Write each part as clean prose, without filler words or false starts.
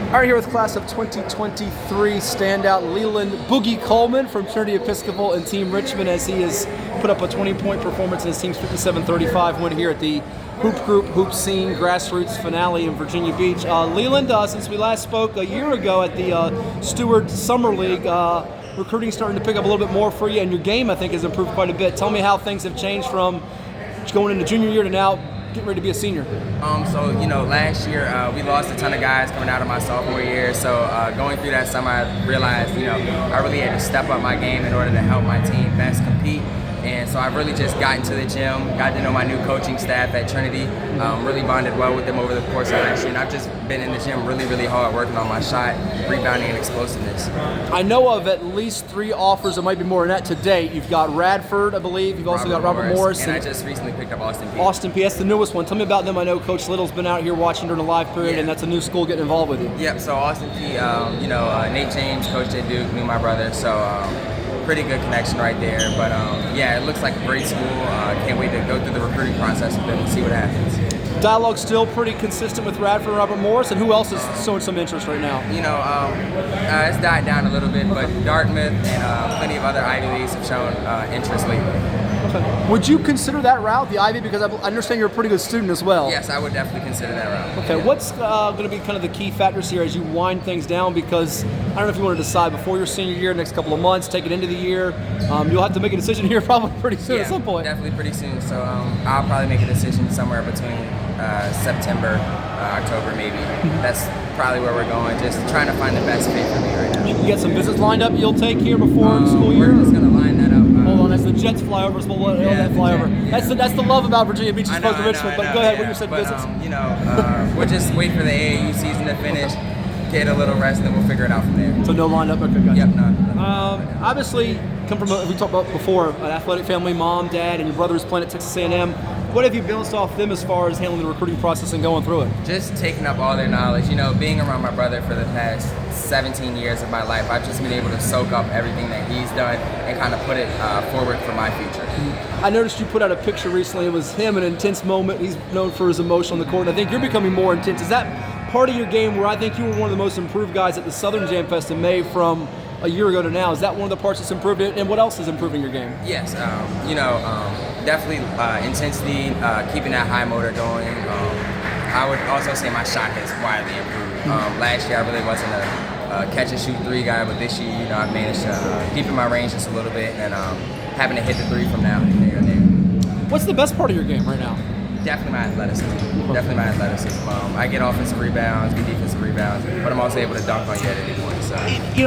All right, here with class of 2023 standout Leland Boogie Coleman from Trinity Episcopal and Team Richmond, as he has put up a 20-point performance in his team's 57-35 win here at the Hoop Group Hoop Scene Grassroots finale in Virginia Beach. Leland, since we last spoke a year ago at the Stewart Summer League, recruiting starting to pick up a little bit more for you, and your game, I think, has improved quite a bit. Tell me how things have changed from going into junior year to now getting ready to be a senior. Last year we lost a ton of guys coming out of my sophomore year. So going through that summer, I realized, I really had to step up my game in order to help my team best compete. And so I've really just gotten to the gym, got to know my new coaching staff at Trinity, really bonded well with them over the course of last year. And I've just been in the gym really, really hard, working on my shot, rebounding, and explosiveness. I know of at least 3 offers, it might be more than that to date. You've got Radford, I believe. You've also got Robert Morris. And I just recently picked up Austin Peay. Austin Peay, that's the newest one. Tell me about them. I know Coach Little's been out here watching during the live period, and that's a new school getting involved with you. Yep, so Austin Peay, Nate James, coached at Duke, knew my brother, so pretty good connection right there. But it looks like a great school. Can't wait to go through the recruiting process with them and see what happens. Dialogue's still pretty consistent with Radford and Robert Morris, and who else is showing some interest right now? It's died down a little bit, but Dartmouth and plenty of other Ivy Leagues have shown interest lately. Okay. Would you consider that route, the Ivy? Because I understand you're a pretty good student as well. Yes, I would definitely consider that route. Okay, yeah. What's going to be kind of the key factors here as you wind things down? Because I don't know if you want to decide before your senior year, next couple of months, take it into the year. You'll have to make a decision here probably pretty soon at some point. Definitely pretty soon. So I'll probably make a decision somewhere between September, October maybe. That's probably where we're going, just trying to find the best fit for me right now. You got some visits lined up you'll take here before school year? We're just going to line that up. Hold on, as the Jets fly over, so we'll let that fly over. That's the love about Virginia Beach as opposed to Richmond. But go ahead, what you said, visits. We'll just wait for the AAU season to finish, get a little rest, and we'll figure it out from there. So no lineup? Okay, gotcha. Yep, no. Obviously, come from, we talked about before, an athletic family, mom, dad, and your brother is playing at Texas A&M. What have you bounced off them as far as handling the recruiting process and going through it? Just taking up all their knowledge. Being around my brother for the past 17 years of my life, I've just been able to soak up everything that he's done and kind of put it forward for my future. I noticed you put out a picture recently. It was him, an intense moment. He's known for his emotion on the court, and I think you're becoming more intense. Is that part of your game where I think you were one of the most improved guys at the Southern Jam Fest in May from a year ago to now? Is that one of the parts that's improved it? And what else is improving your game? Yes, definitely intensity, keeping that high motor going. I would also say my shot has widely improved. Last year I really wasn't a catch and shoot 3 guy, but this year, I've managed to deepen my range just a little bit and having to hit the 3 from now and there. What's the best part of your game right now? Definitely my athleticism. I get offensive rebounds, get defensive rebounds, but I'm also able to dunk on you at any point. So.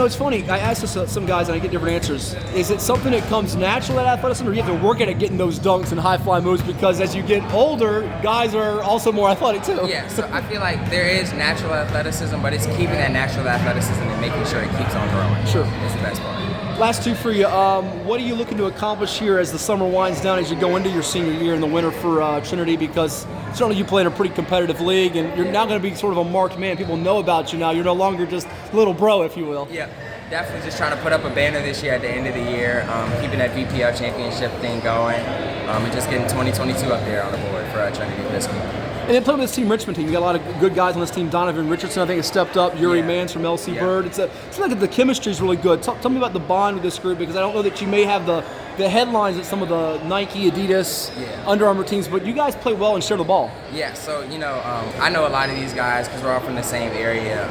It's funny. I ask this to some guys and I get different answers. Is it something that comes natural at athleticism, or you have to work at it getting those dunks and high fly moves? Because as you get older, guys are also more athletic too. Yeah. So I feel like there is natural athleticism, but it's keeping that natural athleticism and making sure it keeps on growing. Sure. It's the best part. Last 2 for you. What are you looking to accomplish here as the summer winds down, as you go into your senior year in the winter for Trinity? Because certainly you play in a pretty competitive league, and you're now going to be sort of a marked man. People know about you now. You're no longer just little bro, if you will. Yeah, definitely just trying to put up a banner this year at the end of the year, keeping that VPL championship thing going, and just getting 2022 up there on the board for Trinity Episcopal. And then playing with this Team Richmond team, you got a lot of good guys on this team. Donovan Richardson, I think, has stepped up. Yuri Mans from LC Bird. It's like the chemistry is really good. Tell me about the bond with this group, because I don't know that you may have the headlines at some of the Nike, Adidas, Under Armour teams, but you guys play well and share the ball. Yeah, so, I know a lot of these guys because we're all from the same area.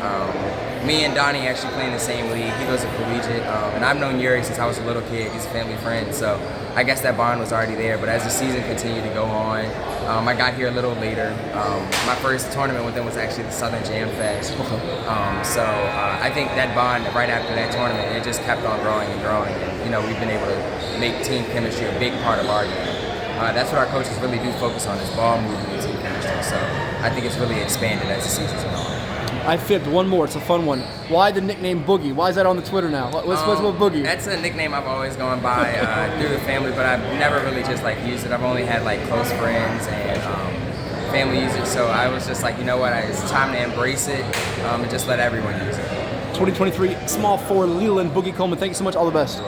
Me and Donnie actually play in the same league. He goes to collegiate, and I've known Yuri since I was a little kid. He's a family friend, so I guess that bond was already there. But as the season continued to go on, I got here a little later. My first tournament with him was actually the Southern Jam Fest. So I think that bond right after that tournament, it just kept on growing and growing. And, we've been able to make team chemistry a big part of our game. That's what our coaches really do focus on, is ball movement and team chemistry. So I think it's really expanded as the season's gone on. I fibbed one more. It's a fun one. Why the nickname Boogie? Why is that on the Twitter now? What's with Boogie? That's a nickname I've always gone by through the family, but I've never really just used it. I've only had close friends and family use it. So I was just like, it's time to embrace it and just let everyone use it. 2023 small forward Leland Boogie Coleman. Thank you so much. All the best.